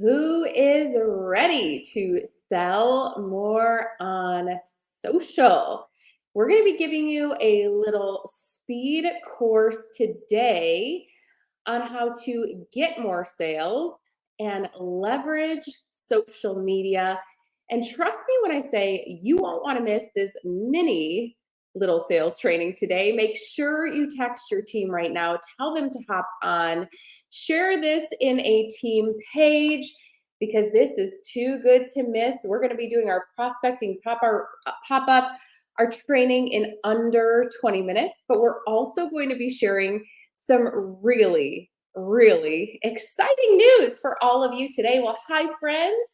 Who is ready to sell more on social? We're going to be giving you a little speed course today on how to get more sales and leverage social media. And trust me when I say you won't want to miss this mini little sales training today. Make sure you text your team right now. Tell them to hop on. Share this in a team page because this is too good to miss. We're going to be doing our prospecting pop-up, our training in under 20 minutes, but we're also going to be sharing some really exciting news for all of you today. Well, hi friends.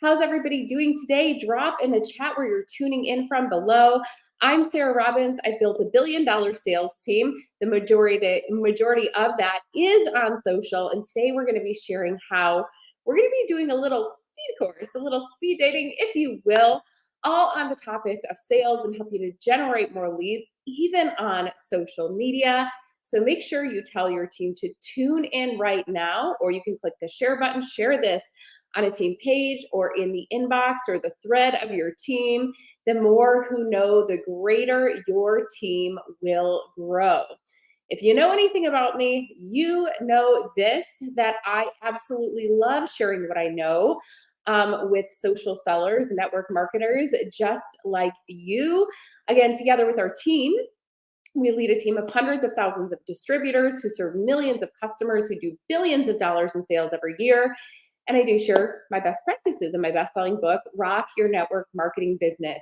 How's everybody doing today? Drop in the chat where you're tuning in from below. I'm Sarah Robbins. I built a $1 billion sales team. The majority of that is on social. And today we're going to be sharing how we're going to be doing a little speed course, a little speed dating, if you will, all on the topic of sales and help you to generate more leads, even on social media. So make sure you tell your team to tune in right now, or you can click the share button, share this on a team page or in the inbox or the thread of your team. The more who know, the greater your team will grow. If you know anything about me, you know this, that I absolutely love sharing what I know with social sellers, network marketers, just like you. Again, together with our team, we lead a team of hundreds of thousands of distributors who serve millions of customers who do billions of dollars in sales every year. And I do share my best practices in my best-selling book, Rock Your Network Marketing Business.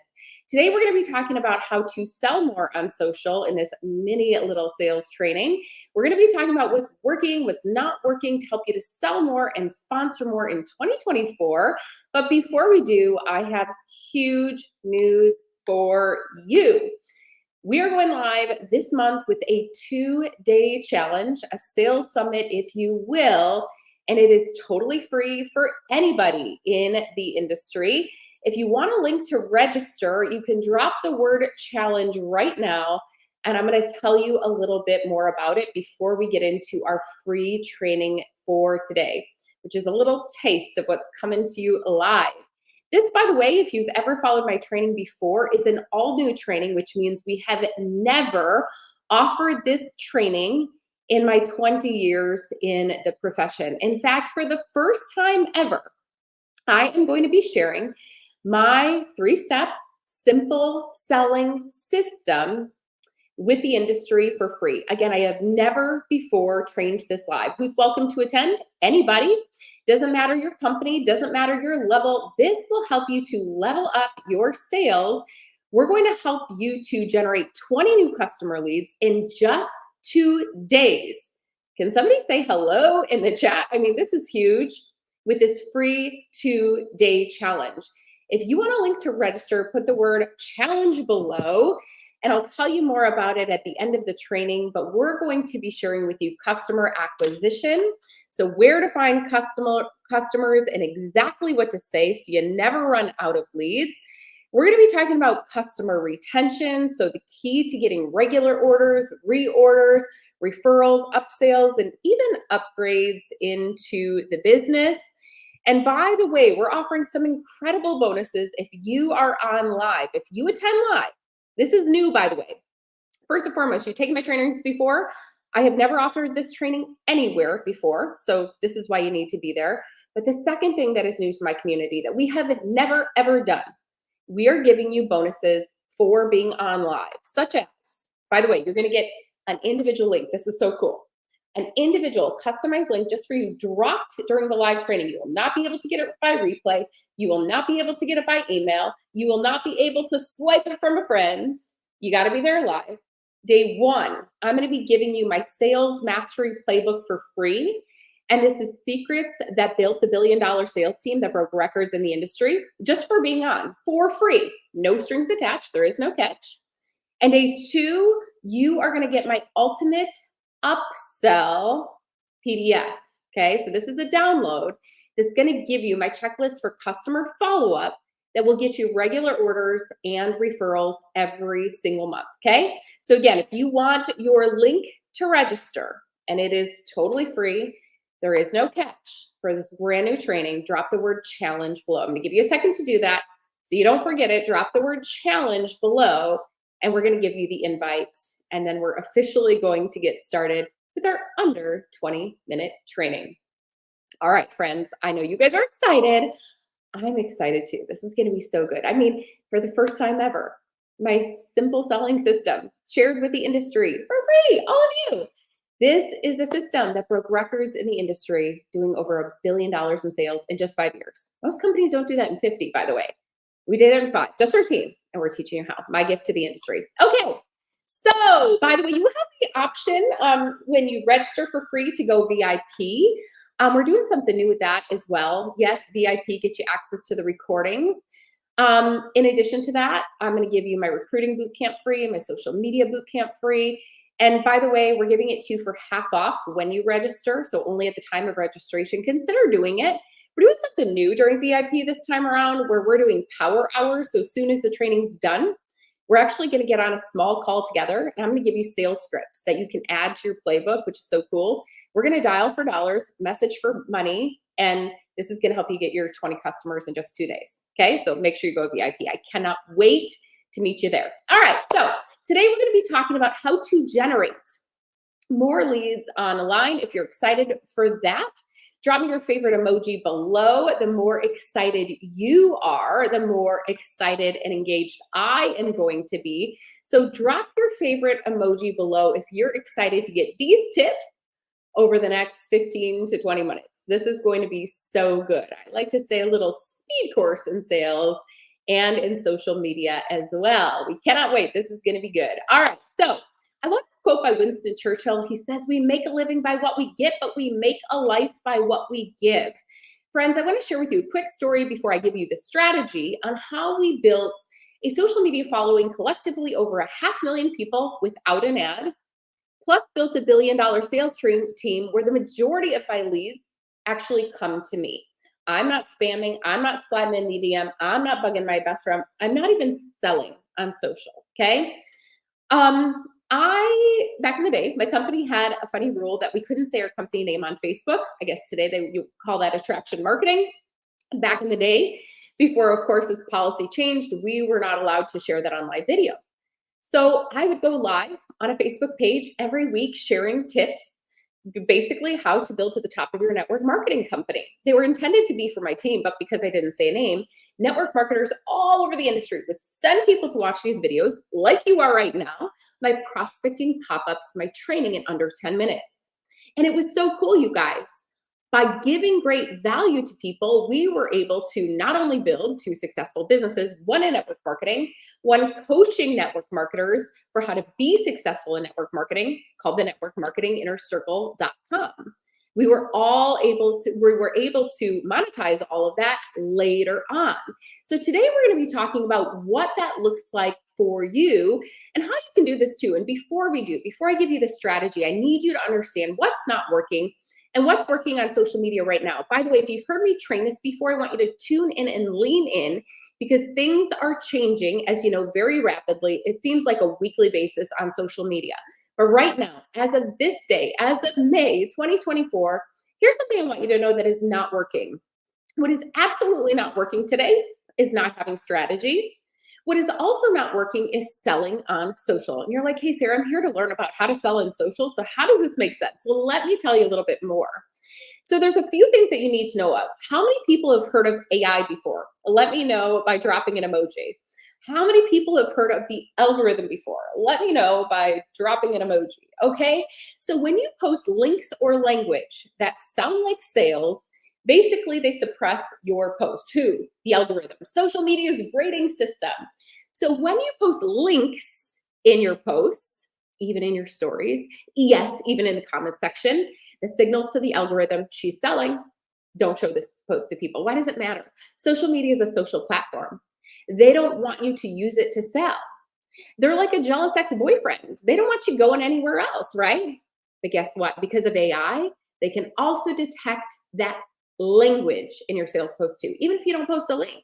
Today, we're going to be talking about how to sell more on social in this mini little sales training. We're going to be talking about what's working, what's not working to help you to sell more and sponsor more in 2024. But before we do, I have huge news for you. We are going live this month with a 2-day challenge, a sales summit, if you will, and it is totally free for anybody in the industry. If you want a link to register, you can drop the word challenge right now, and I'm going to tell you a little bit more about it before we get into our free training for today, which is a little taste of what's coming to you live. This, by the way, if you've ever followed my training before, is an all-new training, which means we have never offered this training in my 20 years in the profession. In fact, for the first time ever, I am going to be sharing my 3-step simple selling system with the industry for free. Again, I have never before trained this live. Who's welcome to attend? Anybody. Doesn't matter your company, doesn't matter your level. This will help you to level up your sales. We're going to help you to generate 20 new customer leads in just 2 days. Can somebody say hello in the chat? I mean, this is huge with this free 2-day challenge. If you want a link to register, put the word challenge below, and I'll tell you more about it at the end of the training, but we're going to be sharing with you customer acquisition. So where to find customers and exactly what to say so you never run out of leads. We're going to be talking about customer retention, so the key to getting regular orders, reorders, referrals, upsales, and even upgrades into the business. And by the way, we're offering some incredible bonuses if you are on live. If you attend live, this is new, by the way. First and foremost, you've taken my trainings before. I have never offered this training anywhere before, so this is why you need to be there. But the second thing that is new to my community that we have never, ever done, we are giving you bonuses for being on live, such as, by the way, you're going to get an individual link. This is so cool. An individual customized link just for you dropped during the live training. You will not be able to get it by replay. You will not be able to get it by email. You will not be able to swipe it from a friend. You got to be there live. Day 1, I'm going to be giving you my sales mastery playbook for free. And this is secrets that built the $1 billion sales team that broke records in the industry, just for being on, for free. No strings attached. There is no catch. And day 2, you are going to get my ultimate upsell PDF. Okay, so this is a download that's going to give you my checklist for customer follow-up that will get you regular orders and referrals every single month. Okay, so again, if you want your link to register, and it is totally free, there is no catch for this brand new training. Drop the word challenge below. I'm going to give you a second to do that so you don't forget it. Drop the word challenge below, and we're going to give you the invite. And then we're officially going to get started with our under 20-minute training. All right, friends, I know you guys are excited. I'm excited too. This is going to be so good. I mean, for the first time ever, my simple selling system shared with the industry for free, all of you. This is the system that broke records in the industry, doing over $1 billion in sales in just 5 years. Most companies don't do that in 50, by the way. We did it in 5, just our team, and we're teaching you how. My gift to the industry. Okay, so by the way, you have the option when you register for free to go VIP. We're doing something new with that as well. Yes, VIP gets you access to the recordings. In addition to that, I'm going to give you my recruiting bootcamp free, my social media bootcamp free. And by the way, we're giving it to you for half off when you register. So only at the time of registration, consider doing it. We're doing something new during VIP this time around where we're doing power hours. So as soon as the training's done, we're actually going to get on a small call together, and I'm going to give you sales scripts that you can add to your playbook, which is so cool. We're going to dial for dollars, message for money, and this is going to help you get your 20 customers in just 2 days. Okay, so make sure you go VIP. I cannot wait to meet you there. All right, so today we're going to be talking about how to generate more leads online. If you're excited for that, drop me your favorite emoji below. The more excited you are, the more excited and engaged I am going to be. So drop your favorite emoji below if you're excited to get these tips over the next 15 to 20 minutes. This is going to be so good. I like to say a little speed course in sales and in social media as well. We cannot wait. This is going to be good. All right. So I love this quote by Winston Churchill. He says, "We make a living by what we get, but we make a life by what we give." Friends, I want to share with you a quick story before I give you the strategy on how we built a social media following collectively over 500,000 people without an ad, plus built $1 billion sales team where the majority of my leads actually come to me. I'm not spamming. I'm not sliding in the DM. I'm not bugging my best friend. I'm not even selling on social, okay? Back in the day, my company had a funny rule that we couldn't say our company name on Facebook. I guess today you call that attraction marketing. Back in the day, before, of course, this policy changed, we were not allowed to share that on live video. So I would go live on a Facebook page every week sharing tips, basically how to build to the top of your network marketing company. They were intended to be for my team, but because I didn't say a name, network marketers all over the industry would send people to watch these videos like you are right now, my prospecting pop-ups, my training in under 10 minutes. And it was so cool, you guys. By giving great value to people, we were able to not only build 2 successful businesses, one in network marketing, one coaching network marketers for how to be successful in network marketing, called the networkmarketinginnercircle.com. We were able to monetize all of that later on. So today we're going to be talking about what that looks like for you and how you can do this too. And before I give you the strategy, I need you to understand what's not working and what's working on social media right now. By the way, if you've heard me train this before, I want you to tune in and lean in because things are changing, as you know, very rapidly. It seems like a weekly basis on social media. But right now, as of this day, as of May 2024, here's something I want you to know that is not working. What is absolutely not working today is not having strategy. What is also not working is selling on social. And you're like, hey, Sarah, I'm here to learn about how to sell on social. So how does this make sense? Well, let me tell you a little bit more. So there's a few things that you need to know of. How many people have heard of AI before? Let me know by dropping an emoji. How many people have heard of the algorithm before? Let me know by dropping an emoji, okay? So when you post links or language that sound like sales, basically they suppress your post. Who? The algorithm. Social media's grading system. So when you post links in your posts, even in your stories, yes, even in the comment section, the signals to the algorithm, she's selling, don't show this post to people. Why does it matter? Social media is a social platform. They don't want you to use it to sell. They're like a jealous ex-boyfriend. They don't want you going anywhere else, right? But guess what? Because of AI, they can also detect that language in your sales post too, even if you don't post a link.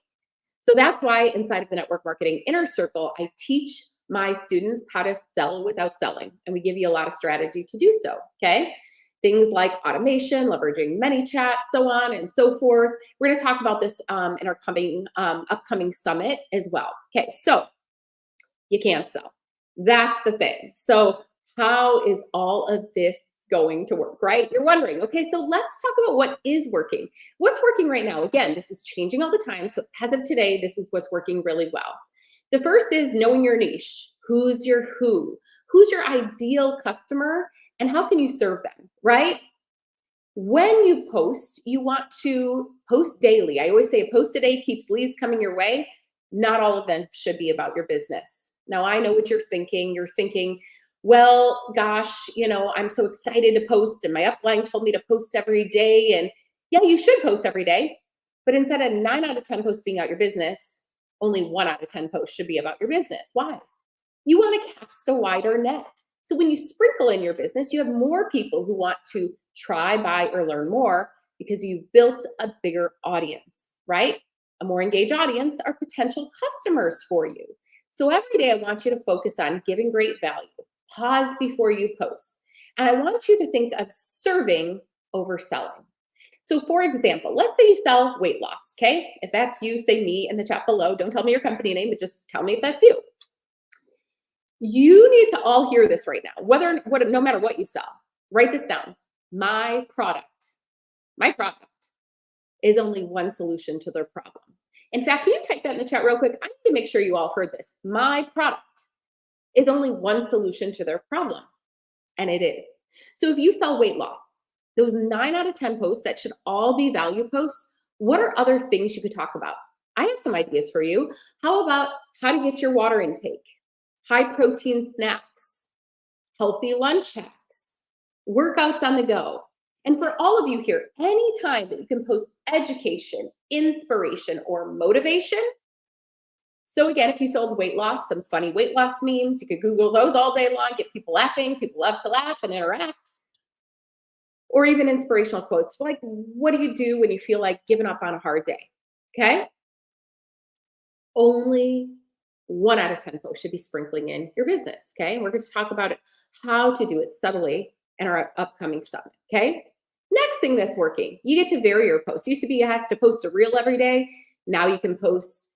So that's why inside of the Network Marketing Inner Circle, I teach my students how to sell without selling. And we give you a lot of strategy to do so, okay? things like automation, leveraging ManyChat, so on and so forth. We're going to talk about this in our upcoming summit as well. Okay, so you can't sell. That's the thing. So how is all of this going to work, right? You're wondering, okay, so let's talk about what is working. What's working right now? Again, this is changing all the time. So as of today, this is what's working really well. The first is knowing your niche. Who's your who? Who's your ideal customer? And how can you serve them, right? When you post, you want to post daily. I always say a post a day keeps leads coming your way. Not all of them should be about your business. Now, I know what you're thinking. You're thinking, well, gosh, I'm so excited to post, and my upline told me to post every day. And yeah, you should post every day. But instead of 9 out of 10 posts being out your business, only 1 out of 10 posts should be about your business. Why? You want to cast a wider net. So when you sprinkle in your business, you have more people who want to try, buy, or learn more because you've built a bigger audience, right? A more engaged audience are potential customers for you. So every day I want you to focus on giving great value. Pause before you post. And I want you to think of serving over selling. So for example, let's say you sell weight loss, okay? If that's you, say me in the chat below. Don't tell me your company name, but just tell me if that's you. You need to all hear this right now, no matter what you sell. Write this down. My product is only one solution to their problem. In fact, can you type that in the chat real quick? I need to make sure you all heard this. My product is only one solution to their problem. And it is. So if you sell weight loss, those 9 out of 10 posts that should all be value posts, what are other things you could talk about? I have some ideas for you. How about how to get your water intake, high protein snacks, healthy lunch hacks, workouts on the go. And for all of you here, anytime that you can post education, inspiration, or motivation. So again, if you sold weight loss, some funny weight loss memes, you could Google those all day long, get people laughing. People love to laugh and interact. Or even inspirational quotes, like, what do you do when you feel like giving up on a hard day? Okay? Only 1 out of 10 posts should be sprinkling in your business, okay? And we're going to talk about how to do it subtly in our upcoming summit, okay? Next thing that's working, you get to vary your posts. Used to be you have to post a reel every day. Now you can post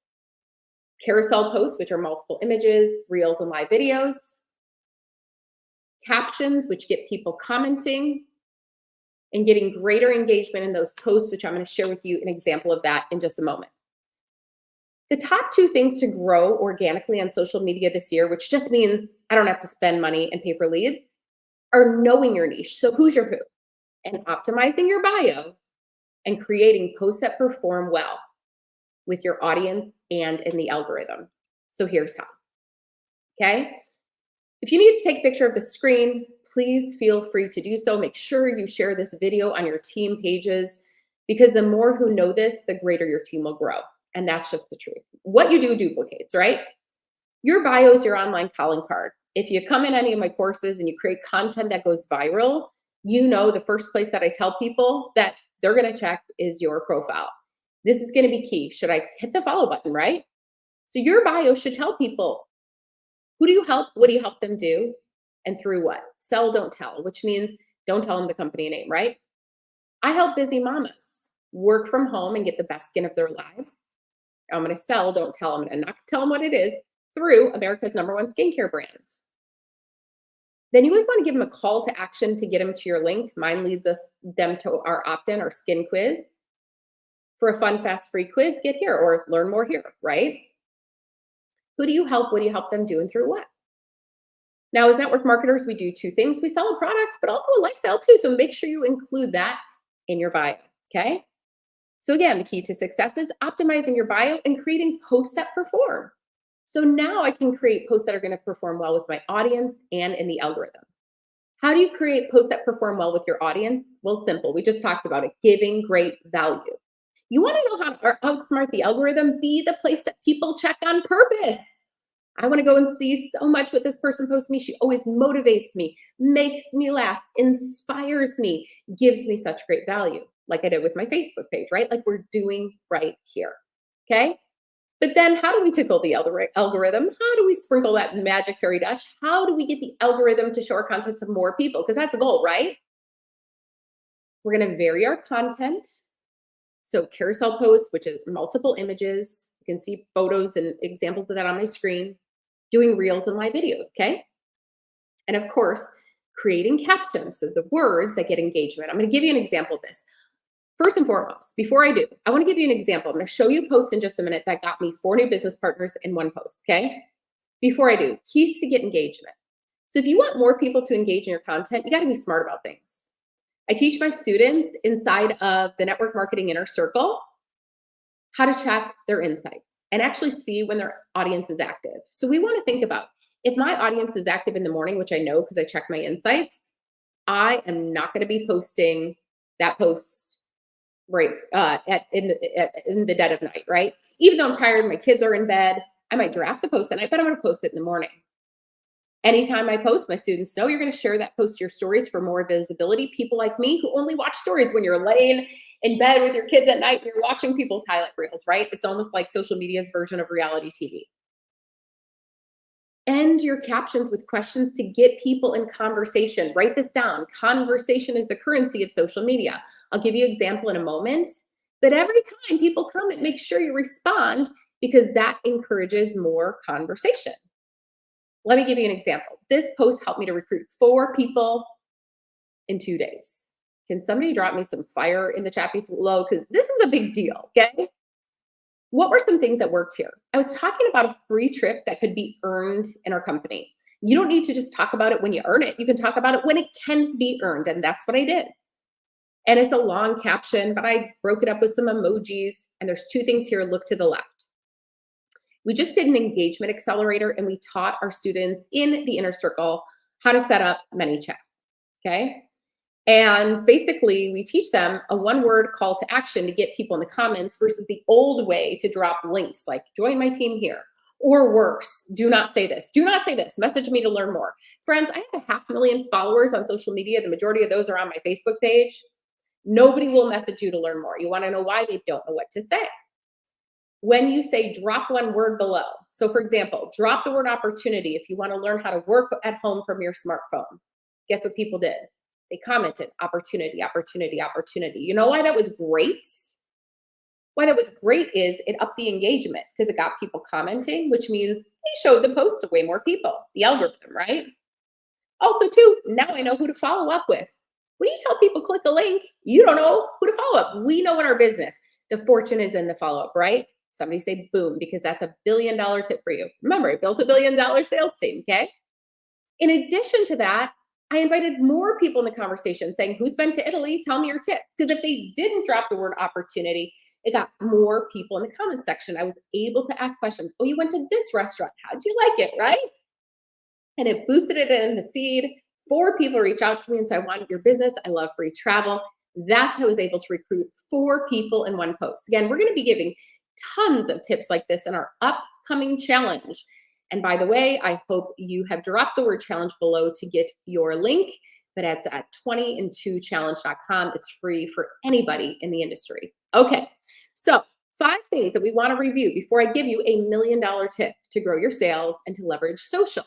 carousel posts, which are multiple images, reels, and live videos. Captions, which get people commenting and getting greater engagement in those posts, which I'm going to share with you an example of that in just a moment. The top 2 things to grow organically on social media this year, which just means I don't have to spend money and pay for leads, are knowing your niche. So who's your who? And optimizing your bio and creating posts that perform well with your audience and in the algorithm. So here's how, okay? If you need to take a picture of the screen, please feel free to do so. Make sure you share this video on your team pages because the more who know this, the greater your team will grow. And that's just the truth. What you do duplicates, right? Your bio is your online calling card. If you come in any of my courses and you create content that goes viral, you know the first place that I tell people that they're going to check is your profile. This is going to be key. Should I hit the follow button, right? So your bio should tell people, who do you help? What do you help them do? And through what? Sell, don't tell, which means don't tell them the company name, right? I help busy mamas work from home and get the best skin of their lives. I'm going to sell, don't tell them, and not tell them what it is, through America's #1 skincare brand. Then you always want to give them a call to action to get them to your link. Mine leads them to our opt-in, our skin quiz. For a fun, fast, free quiz, get here or learn more here, right? Who do you help? What do you help them do and through what? Now, as network marketers, we do 2 things. We sell a product, but also a lifestyle too. So make sure you include that in your bio, okay? So again, the key to success is optimizing your bio and creating posts that perform. So now I can create posts that are going to perform well with my audience and in the algorithm. How do you create posts that perform well with your audience? Well, simple. We just talked about it, giving great value. You want to know how to outsmart the algorithm? Be the place that people check on purpose. I want to go and see so much what this person posts me. She always motivates me, makes me laugh, inspires me, gives me such great value, like I did with my Facebook page, right? Like we're doing right here, okay? But then how do we tickle the algorithm? How do we sprinkle that magic fairy dust? How do we get the algorithm to show our content to more people? Because that's the goal, right? We're going to vary our content. So carousel posts, which is multiple images. You can see photos and examples of that on my screen. Doing reels and live videos, okay? And of course, creating captions, so the words that get engagement. I'm going to give you an example of this. First and foremost, before I do, I want to give you an example. I'm going to show you a post in just a minute that got me 4 new business partners in one post, okay? Before I do, keys to get engagement. So if you want more people to engage in your content, you got to be smart about things. I teach my students inside of the Network Marketing Inner Circle how to check their insights and actually see when their audience is active. So we want to think about, if my audience is active in the morning, which I know because I check my insights, I am not going to be posting that post right in the dead of night, right? Even though I'm tired, my kids are in bed, I might draft the post at night, but I'm going to post it in the morning. Anytime I post, my students know you're going to share that post to your stories for more visibility. People like me who only watch stories when you're laying in bed with your kids at night and you're watching people's highlight reels, right? It's almost like social media's version of reality TV. End your captions with questions to get people in conversation. Write this down. Conversation is the currency of social media. I'll give you an example in a moment. But every time people comment, make sure you respond because that encourages more conversation. Let me give you an example. This post helped me to recruit 4 people in 2 days. Can somebody drop me some fire in the chat below? Because this is a big deal, okay? What were some things that worked here? I was talking about a free trip that could be earned in our company. You don't need to just talk about it when you earn it. You can talk about it when it can be earned, and that's what I did. And it's a long caption, but I broke it up with some emojis, and there's 2 things here. Look to the left. We just did an engagement accelerator and we taught our students in the inner circle how to set up ManyChat, okay? And basically we teach them a 1-word call to action to get people in the comments versus the old way to drop links like join my team here, or worse, do not say this, message me to learn more. Friends, I have 500,000 followers on social media. The majority of those are on my Facebook page. Nobody will message you to learn more. You wanna know why? They don't know what to say. When you say drop 1 word below, so for example, drop the word opportunity if you want to learn how to work at home from your smartphone. Guess what people did? They commented opportunity, opportunity, opportunity. You know why that was great? Why that was great is it upped the engagement because it got people commenting, which means they showed the post to way more people, the algorithm, right? Also too, now I know who to follow up with. When you tell people click a link, you don't know who to follow up. We know in our business, the fortune is in the follow-up, right? Somebody say boom, because that's a $1 billion tip for you. Remember, I built a $1 billion sales team, okay? In addition to that, I invited more people in the conversation saying, who's been to Italy? Tell me your tips. Because if they didn't drop the word opportunity, it got more people in the comment section. I was able to ask questions. Oh, you went to this restaurant. How'd you like it, right? And it boosted it in the feed. 4 people reach out to me and say, I want your business. I love free travel. That's how I was able to recruit 4 people in one post. Again, we're going to be giving tons of tips like this in our upcoming challenge. And by the way, I hope you have dropped the word challenge below to get your link, but it's at 20in2challenge.com. It's free for anybody in the industry. Okay, so 5 things that we want to review before I give you a $1 million tip to grow your sales and to leverage social.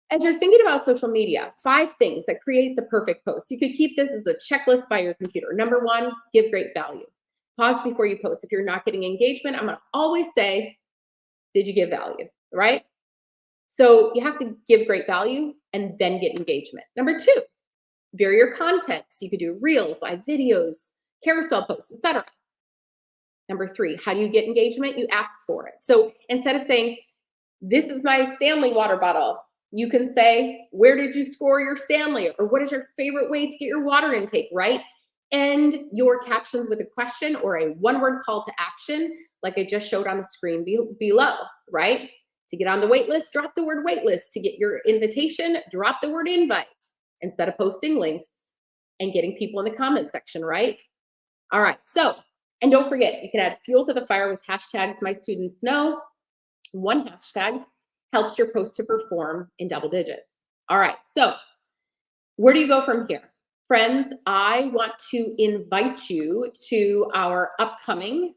As you're thinking about social media, 5 things that create the perfect post. You could keep this as a checklist by your computer. Number 1, give great value. Pause before you post. If you're not getting engagement, I'm going to always say, did you give value, right? So you have to give great value and then get engagement. Number 2, vary your content. So you could do reels, live videos, carousel posts, etc. Number 3, how do you get engagement? You ask for it. So instead of saying, this is my Stanley water bottle, you can say, where did you score your Stanley? Or what is your favorite way to get your water intake, right? End your captions with a question or a 1-word call to action, like I just showed on the screen below, right? To get on the wait list, drop the word wait list. To get your invitation, drop the word invite instead of posting links and getting people in the comment section, right? All right, so, and don't forget, you can add fuel to the fire with hashtags my students know. 1 hashtag helps your post to perform in double digits. All right, so where do you go from here? Friends, I want to invite you to our upcoming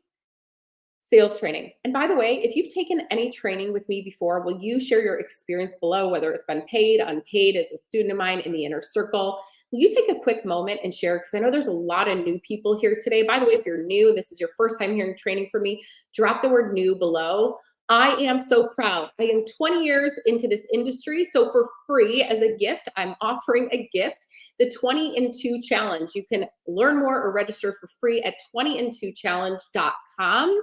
sales training. And by the way, if you've taken any training with me before, will you share your experience below, whether it's been paid, unpaid, as a student of mine in the inner circle? Will you take a quick moment and share? Because I know there's a lot of new people here today. By the way, if you're new, this is your first time hearing training from me, drop the word new below. I am so proud. I am 20 years into this industry. So for free as a gift, I'm offering a gift, the 20 in 2 challenge. You can learn more or register for free at 20in2challenge.com.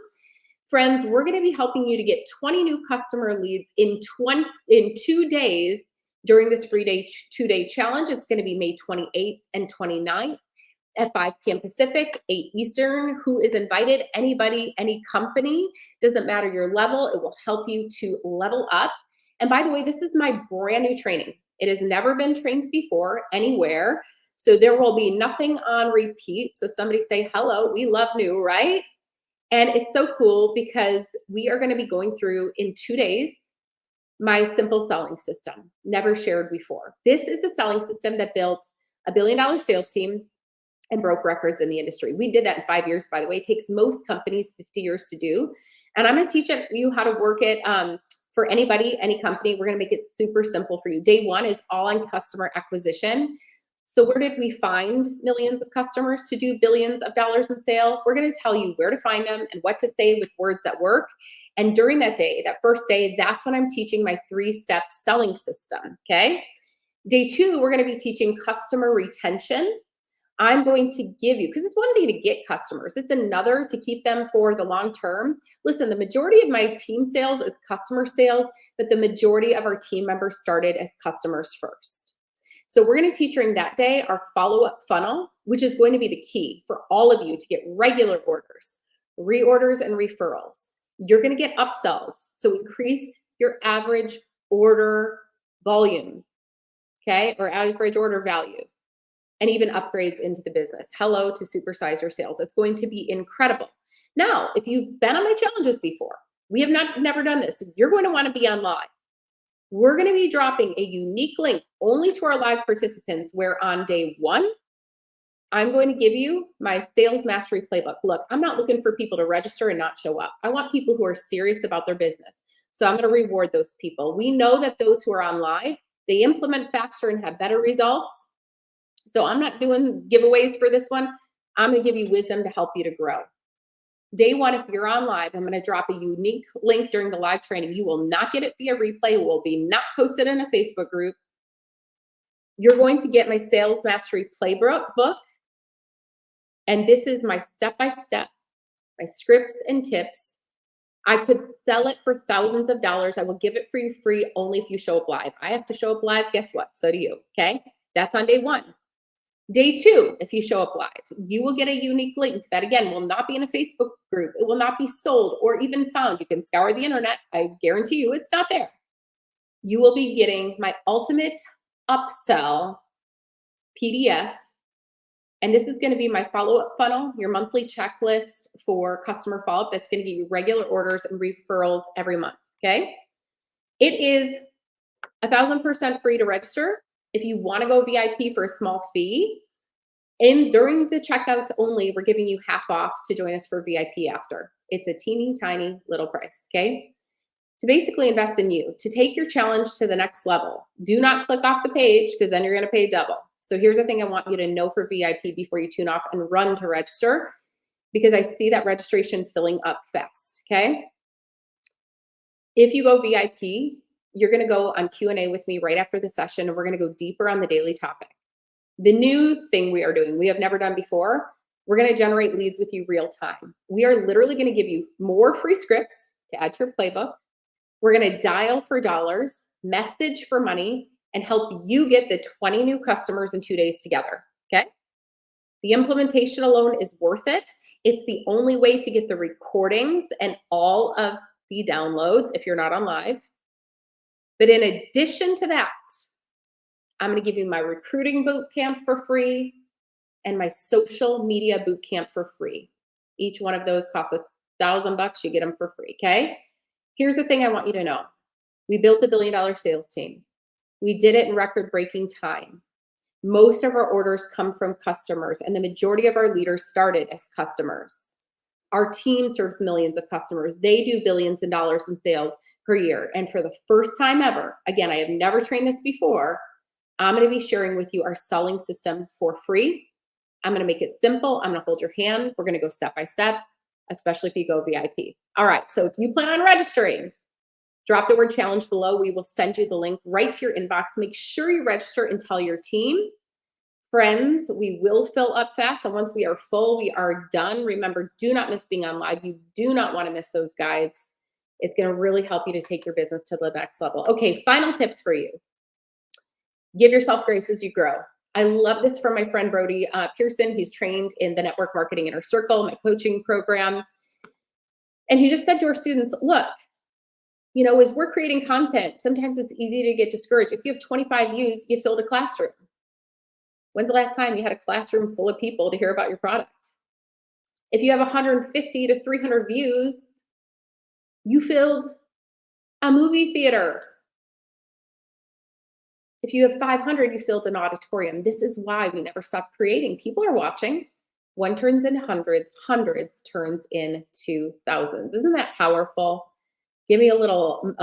Friends, we're going to be helping you to get 20 new customer leads in 2 days during this free 2-day challenge. It's going to be May 28th and 29th at 5 p.m. Pacific, 8 Eastern. Who is invited? Anybody, any company, doesn't matter your level. It will help you to level up. And by the way, this is my brand new training. It has never been trained before anywhere. So there will be nothing on repeat. So somebody say, hello, we love new, right? And it's so cool because we are going to be going through in 2 days my simple selling system, never shared before. This is the selling system that built a $1 billion sales team and broke records in the industry. We did that in 5 years, by the way. It takes most companies 50 years to do. And I'm going to teach you how to work it for anybody, any company. We're going to make it super simple for you. Day 1 is all on customer acquisition. So where did we find millions of customers to do billions of dollars in sale? We're going to tell you where to find them and what to say with words that work. And during that day, that first day, that's when I'm teaching my 3-step selling system, okay? Day 2, we're going to be teaching customer retention. I'm going to give you, because it's one thing to get customers, it's another to keep them for the long term. Listen, the majority of my team sales is customer sales, but the majority of our team members started as customers first. So we're going to teach during that day our follow-up funnel, which is going to be the key for all of you to get regular orders, reorders, and referrals. You're going to get upsells, so increase your average order volume, okay, or average order value, and even upgrades into the business. Hello to supersize your sales. It's going to be incredible. Now, if you've been on my challenges before, we have never done this. You're going to want to be on live. We're going to be dropping a unique link only to our live participants, where on day 1, I'm going to give you my sales mastery playbook. Look, I'm not looking for people to register and not show up. I want people who are serious about their business. So I'm going to reward those people. We know that those who are on live, they implement faster and have better results. So I'm not doing giveaways for this one. I'm going to give you wisdom to help you to grow. Day 1, if you're on live, I'm going to drop a unique link during the live training. You will not get it via replay. It will be not posted in a Facebook group. You're going to get my sales mastery playbook, and this is my step-by-step, my scripts and tips. I could sell it for thousands of dollars. I will give it for you free only if you show up live. I have to show up live. Guess what? So do you. Okay. That's on day 1. Day 2, if you show up live, you will get a unique link that, again, will not be in a Facebook group. It will not be sold or even found. You can scour the internet. I guarantee you it's not there. You will be getting my ultimate upsell PDF. And this is going to be my follow-up funnel, your monthly checklist for customer follow-up. That's going to give you regular orders and referrals every month, okay? It is 1,000% free to register. If you want to go VIP for a small fee, and during the checkout only, we're giving you half off to join us for VIP after. It's a teeny tiny little price, okay? To basically invest in you, to take your challenge to the next level. Do not click off the page, because then you're going to pay double. So here's the thing I want you to know for VIP before you tune off and run to register, because I see that registration filling up fast, okay? If you go VIP, you're going to go on Q&A with me right after the session, and we're going to go deeper on the daily topic. The new thing we are doing, we have never done before, we're going to generate leads with you real time. We are literally going to give you more free scripts to add to your playbook. We're going to dial for dollars, message for money, and help you get the 20 new customers in 2 days together, okay? The implementation alone is worth it. It's the only way to get the recordings and all of the downloads if you're not on live. But in addition to that, I'm going to give you my recruiting boot camp for free and my social media boot camp for free. Each one of those costs $1,000. You get them for free, okay? Here's the thing I want you to know. We built a $1 billion sales team. We did it in record-breaking time. Most of our orders come from customers, and the majority of our leaders started as customers. Our team serves millions of customers. They do billions of dollars in sales per year. And for the first time ever, again, I have never trained this before, I'm going to be sharing with you our selling system for free. I'm going to make it simple. I'm going to hold your hand. We're going to go step by step, especially if you go VIP. All right. So if you plan on registering, drop the word challenge below. We will send you the link right to your inbox. Make sure you register and tell your team. Friends, we will fill up fast. And once we are full, we are done. Remember, do not miss being on live. You do not want to miss those guides. It's going to really help you to take your business to the next level. Okay, final tips for you. Give yourself grace as you grow. I love this from my friend Brody Pearson. He's trained in the Network Marketing Inner Circle, my coaching program. And he just said to our students, look, you know, as we're creating content, sometimes it's easy to get discouraged. If you have 25 views, you filled a classroom. When's the last time you had a classroom full of people to hear about your product? If you have 150 to 300 views, you filled a movie theater. If you have 500, you filled an auditorium. This is why we never stop creating. People are watching. One turns into hundreds, hundreds turns into thousands. Isn't that powerful? Give me a little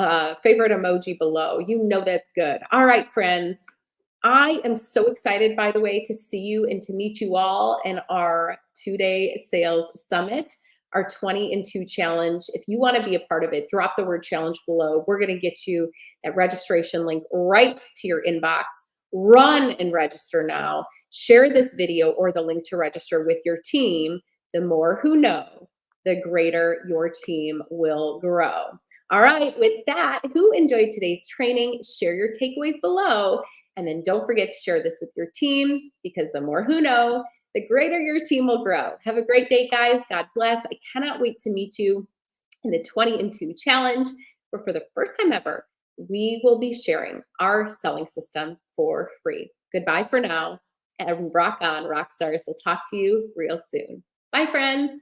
favorite emoji below. You know that's good. All right, friends. I am so excited, by the way, to see you and to meet you all in our 2-day sales summit, our 20 in 2 challenge. If you want to be a part of it, drop the word challenge below. We're going to get you that registration link right to your inbox. Run and register now. Share this video or the link to register with your team. The more who know, the greater your team will grow. All right, with that, who enjoyed today's training? Share your takeaways below. And then don't forget to share this with your team, because the more who know, the greater your team will grow. Have a great day, guys. God bless. I cannot wait to meet you in the 20 in 2 challenge, where for the first time ever, we will be sharing our selling system for free. Goodbye for now, and rock on, rock stars. We'll talk to you real soon. Bye, friends.